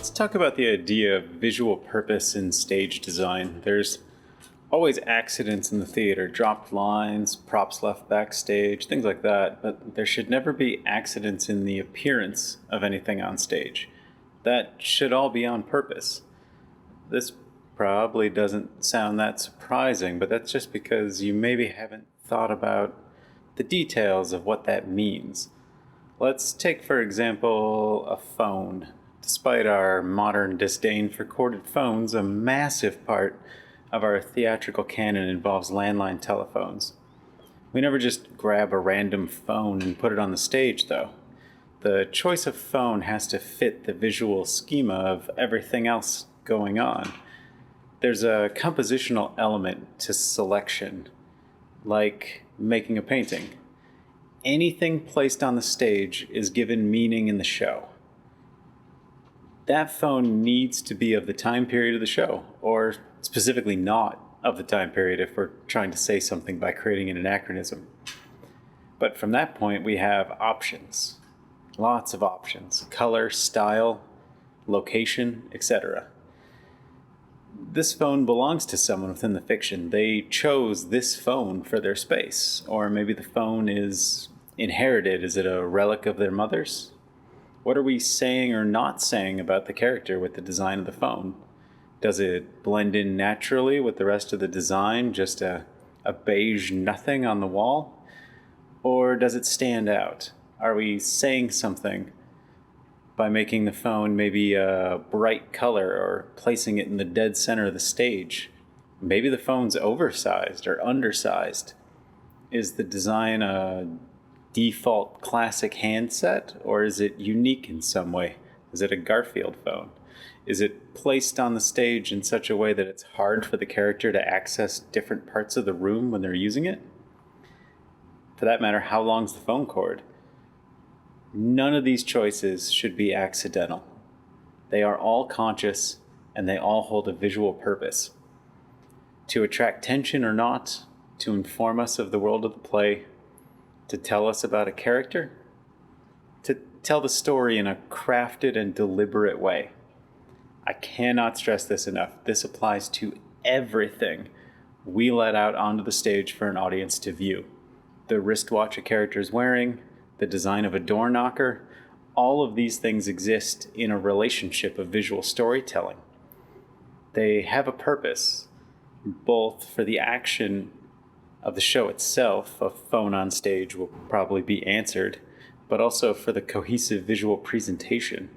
Let's talk about the idea of visual purpose in stage design. There's always accidents in the theater, dropped lines, props left backstage, things like that, but there should never be accidents in the appearance of anything on stage. That should all be on purpose. This probably doesn't sound that surprising, but that's just because you maybe haven't thought about the details of what that means. Let's take, for example, a phone. Despite our modern disdain for corded phones, a massive part of our theatrical canon involves landline telephones. We never just grab a random phone and put it on the stage, though. The choice of phone has to fit the visual schema of everything else going on. There's a compositional element to selection, like making a painting. Anything placed on the stage is given meaning in the show. That phone needs to be of the time period of the show, or specifically not of the time period if we're trying to say something by creating an anachronism. But from that point, we have options. Lots of options. Color, style, location, etc. This phone belongs to someone within the fiction. They chose this phone for their space. Or maybe the phone is inherited. Is it a relic of their mother's? What are we saying or not saying about the character with the design of the phone? Does it blend in naturally with the rest of the design, just a beige nothing on the wall? Or does it stand out? Are we saying something by making the phone maybe a bright color or placing it in the dead center of the stage? Maybe the phone's oversized or undersized. Is the design a default classic handset, or is it unique in some way? Is it a Garfield phone? Is it placed on the stage in such a way that it's hard for the character to access different parts of the room when they're using it? For that matter, how long's the phone cord? None of these choices should be accidental. They are all conscious, and they all hold a visual purpose. To attract tension or not, to inform us of the world of the play, to tell us about a character, to tell the story in a crafted and deliberate way. I cannot stress this enough. This applies to everything we let out onto the stage for an audience to view. The wristwatch a character is wearing, the design of a door knocker, all of these things exist in a relationship of visual storytelling. They have a purpose, both for the action of the show itself. A phone on stage will probably be answered, but also for the cohesive visual presentation.